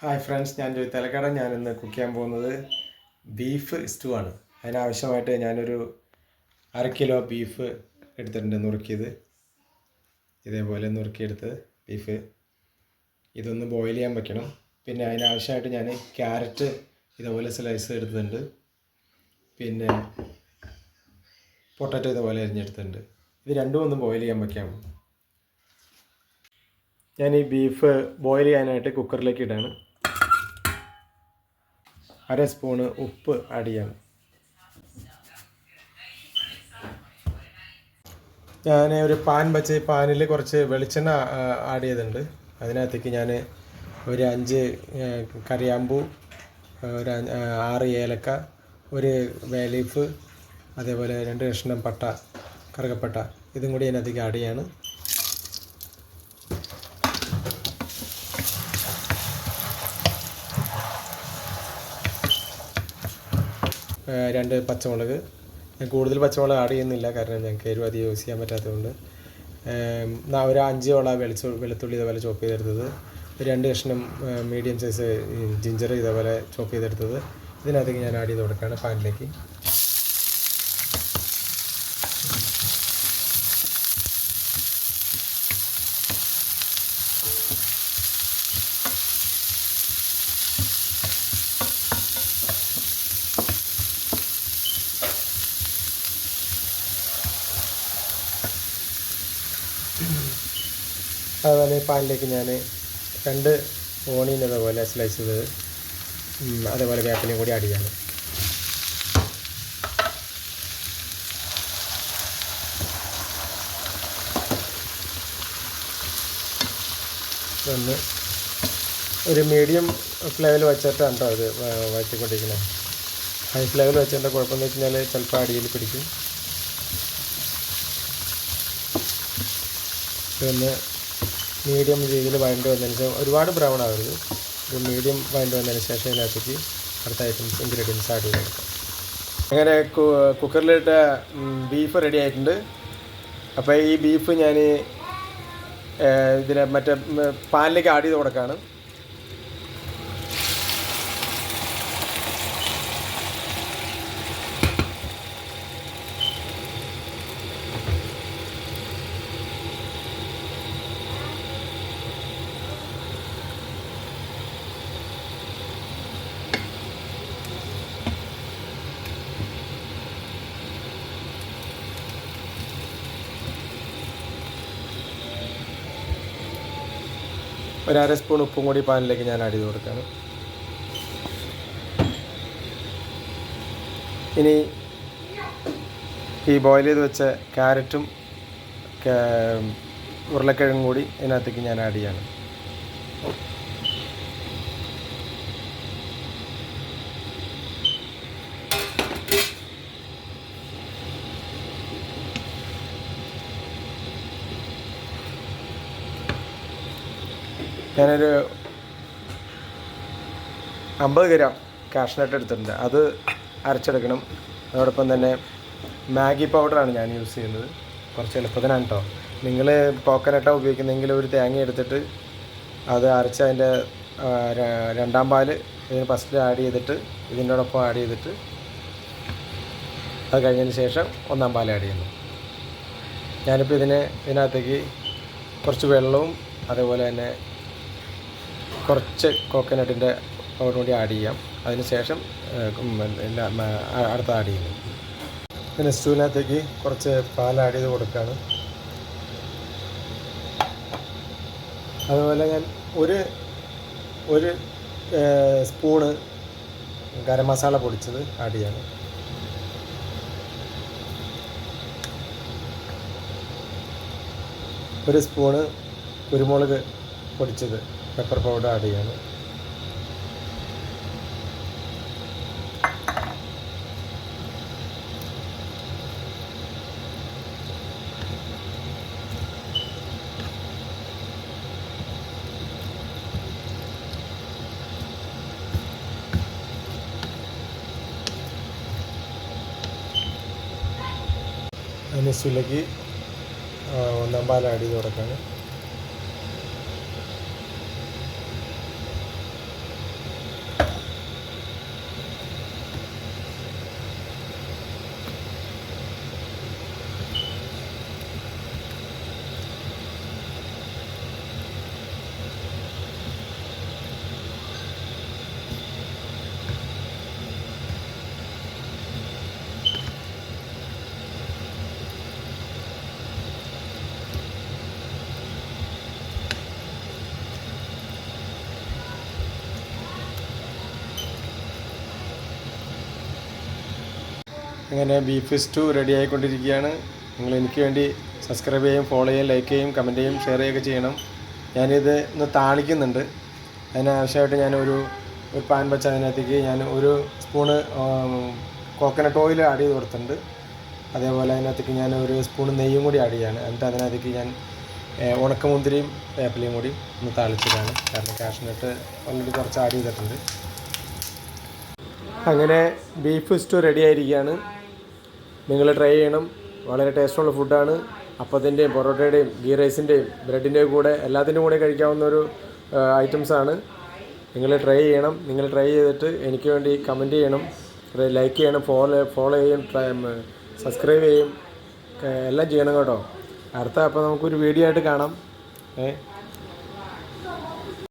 Hi friends, ഞാൻ ജോയ് തലക്കട. ഞാനിന്ന് cook ചെയ്യാൻ പോകുന്നത് ബീഫ് സ്റ്റൂ ആണ്. അതിനാവശ്യമായിട്ട് ഞാനൊരു 1/2 കിലോ ബീഫ് എടുത്തിട്ടുണ്ട്, നുറുക്കിയത്. ഇതേപോലെ നുറുക്കിയെടുത്ത് ബീഫ് ഇതൊന്ന് ബോയിൽ ചെയ്യാൻ വെക്കണം. പിന്നെ അതിനാവശ്യമായിട്ട് ഞാൻ ക്യാരറ്റ് ഇതേപോലെ സ്ലൈസ് എടുത്തിട്ടുണ്ട്. പിന്നെ പൊട്ടറ്റോ ഇതേപോലെ അരിഞ്ഞെടുത്തിട്ടുണ്ട്. ഇത് രണ്ടും ഒന്ന് ബോയിൽ ചെയ്യാൻ വയ്ക്കാം. ഞാൻ ഈ ബീഫ് ബോയിൽ ചെയ്യാനായിട്ട് കുക്കറിലേക്ക് ഇടാണ്. 1/2 സ്പൂണ് ഉപ്പ് ആഡ് ചെയ്യണം. ഞാൻ ഒരു പാൻ വെച്ച് പാനിൽ കുറച്ച് വെളിച്ചെണ്ണ ആഡ് ചെയ്തിട്ടുണ്ട്. അതിനകത്തേക്ക് ഞാൻ ഒരു 5 കറിയാമ്പൂ, ഒരു 6 ഏലക്ക, ഒരു ബേ ലീഫ്, അതേപോലെ 2 കഷ്ണം പട്ട, കറുകപ്പട്ട, ഇതും കൂടി അതിനകത്തേക്ക് ആഡ് ചെയ്യാണ്. രണ്ട് പച്ചമുളക്. ഞാൻ കൂടുതൽ പച്ചമുളക് ആഡ് ചെയ്യുന്നില്ല, കാരണം ഞങ്ങൾക്ക് എരിവ് അധികം യൂസ് ചെയ്യാൻ പറ്റാത്തതുകൊണ്ട്. ഒരു 5 ഓള വെളുത്തുള്ളി ഇതേപോലെ ചോപ്പ് ചെയ്തെടുത്തത്, 2 കഷ്ണം മീഡിയം സൈസ് ജിഞ്ചർ ഇതേപോലെ ചോപ്പ് ചെയ്തെടുത്തത് ഇതിനകത്തേക്ക് ഞാൻ ആഡ് ചെയ്ത് കൊടുക്കുകയാണ് പാനിലേക്ക്. അതുപോലെ പാനിലേക്ക് ഞാൻ 2 ഓണിയൻ ഇതേപോലെ സ്ലൈസ് ചെയ്തത്, അതേപോലെ വേപ്പിലയും കൂടി ആഡ് ചെയ്യാണ്. ഒന്ന് ഒരു മീഡിയം ഫ്ലെയിമിൽ വെച്ചിട്ടാണ് കേട്ടോ അത് വഴറ്റിക്കൊണ്ടിരിക്കുന്നത്. ഹൈ ഫ്ലെയിമിൽ വെച്ചതിൻ്റെ കുഴപ്പമെന്ന് വെച്ച് കഴിഞ്ഞാൽ ചിലപ്പോൾ അടിയിൽ പിടിക്കും. ഇതൊന്ന് മീഡിയം രീതിയിൽ വഴണ്ട് വന്നതിന് ശേഷം, ഒരുപാട് ബ്രൗൺ ആവരുത്, ഒരു മീഡിയം വഴണ്ട് വന്നതിന് ശേഷം ഇതിനകത്തേക്ക് അടുത്ത ഇൻഗ്രീഡിയൻസ് ആഡ് ചെയ്ത് കൊടുക്കാം. അങ്ങനെ കുക്കറിലിട്ട ബീഫ് റെഡി ആയിട്ടുണ്ട്. അപ്പോൾ ഈ ബീഫ് ഞാൻ ഇതിനെ മറ്റേ പാനിലേക്ക് ആഡ് ചെയ്ത് കൊടുക്കുകയാണ്. ഒരു 1/2 സ്പൂൺ ഉപ്പും കൂടി പാനിലേക്ക് ഞാൻ ആഡ് ചെയ്ത് കൊടുക്കുകയാണ്. ഇനി ഈ ബോയിൽ ചെയ്ത് വെച്ച ക്യാരറ്റും ഉരുളക്കിഴങ്ങും കൂടി ഇതിനകത്തേക്ക് ഞാൻ ആഡ് ചെയ്യാണ്. ഞാനൊരു 50 ഗ്രാം കാഷ്നട്ട് എടുത്തിട്ടുണ്ട്, അത് അരച്ചെടുക്കണം. അതോടൊപ്പം തന്നെ മാഗി പൗഡറാണ് ഞാൻ യൂസ് ചെയ്യുന്നത്, കുറച്ച് എളുപ്പത്തിനാണ് കേട്ടോ. നിങ്ങൾ കോക്കനട്ടാണ് ഉപയോഗിക്കുന്നതെങ്കിൽ ഒരു തേങ്ങ എടുത്തിട്ട് അത് അരച്ച് അതിൻ്റെ 2ാം പാൽ ഇതിന് ഫസ്റ്റിൽ ആഡ് ചെയ്തിട്ട് ഇതിനോടൊപ്പം ആഡ് ചെയ്തിട്ട് അത് കഴിഞ്ഞതിന് ശേഷം 1ാം പാൽ ആഡ് ചെയ്യുന്നു. ഞാനിപ്പോൾ ഇതിനകത്തേക്ക് കുറച്ച് വെള്ളവും അതേപോലെ തന്നെ കുറച്ച് കോക്കനട്ടിൻ്റെ പൗഡർ കൂടി ആഡ് ചെയ്യാം. അതിന് ശേഷം അടുത്ത ആഡ് ചെയ്യുന്നു. പിന്നെ സ്റ്റൂവിനകത്തേക്ക് കുറച്ച് പാൽ ആഡ് ചെയ്ത് കൊടുക്കുകയാണ്. അതുപോലെ ഞാൻ ഒരു സ്പൂണ് ഗരം മസാല പൊടിച്ചത് ആഡ് ചെയ്യാണ്. ഒരു സ്പൂണ് കുരുമുളക് പൊടിച്ചത് പെപ്പർ പൗഡർ ആഡ് ചെയ്യാണ്. മിക്സിയിലേക്ക് 1ാം പാൽ ആഡ് ചെയ്ത് കൊടുക്കുകയാണ്. അങ്ങനെ ബീഫ് സ്റ്റൂ റെഡി ആയിക്കൊണ്ടിരിക്കുകയാണ്. നിങ്ങൾ എനിക്ക് വേണ്ടി സബ്സ്ക്രൈബ് ചെയ്യും, ഫോളോ ചെയ്യും, ലൈക്ക് ചെയ്യും, കമൻറ്റ് ചെയ്യും, ഷെയർ ചെയ്യുകയൊക്കെ ചെയ്യണം. ഞാനിത് ഇന്ന് താളിക്കുന്നുണ്ട്. അതിനാവശ്യമായിട്ട് ഞാനൊരു പാൻ വെച്ച് അതിനകത്തേക്ക് ഞാൻ ഒരു സ്പൂണ് കോക്കനട്ട് ഓയിൽ ആഡ് ചെയ്ത് കൊടുത്തിട്ടുണ്ട്. അതേപോലെ അതിനകത്തേക്ക് ഞാൻ ഒരു സ്പൂൺ നെയ്യും കൂടി ആഡ് ചെയ്യാണ്. എന്നിട്ട് അതിനകത്തേക്ക് ഞാൻ ഉണക്കമുന്തിരിയും വേപ്പിലയും കൂടി ഒന്ന് താളിച്ചതാണ്. കാരണം കാഷ്നട്ട് ഓൾറെഡി കുറച്ച് ആഡ് ചെയ്തിട്ടുണ്ട്. അങ്ങനെ ബീഫ് സ്റ്റൂ റെഡി ആയിരിക്കുകയാണ്. നിങ്ങൾ ട്രൈ ചെയ്യണം. വളരെ ടേസ്റ്റുള്ള ഫുഡാണ്. അപ്പത്തിൻ്റെയും പൊറോട്ടയുടെയും ഗീ റൈസിൻ്റെയും ബ്രെഡിൻ്റെയും കൂടെ എല്ലാത്തിൻ്റെ കൂടെ കഴിക്കാവുന്ന ഒരു ഐറ്റംസാണ്. നിങ്ങൾ ട്രൈ ചെയ്യണം. നിങ്ങൾ ട്രൈ ചെയ്തിട്ട് എനിക്ക് വേണ്ടി കമൻറ്റ് ചെയ്യണം, ലൈക്ക് ചെയ്യണം, ഫോളോ ചെയ്യും, സബ്സ്ക്രൈബ് ചെയ്യും, എല്ലാം ചെയ്യണം കേട്ടോ. അപ്പോൾ നമുക്കൊരു വീഡിയോ ആയിട്ട് കാണാം.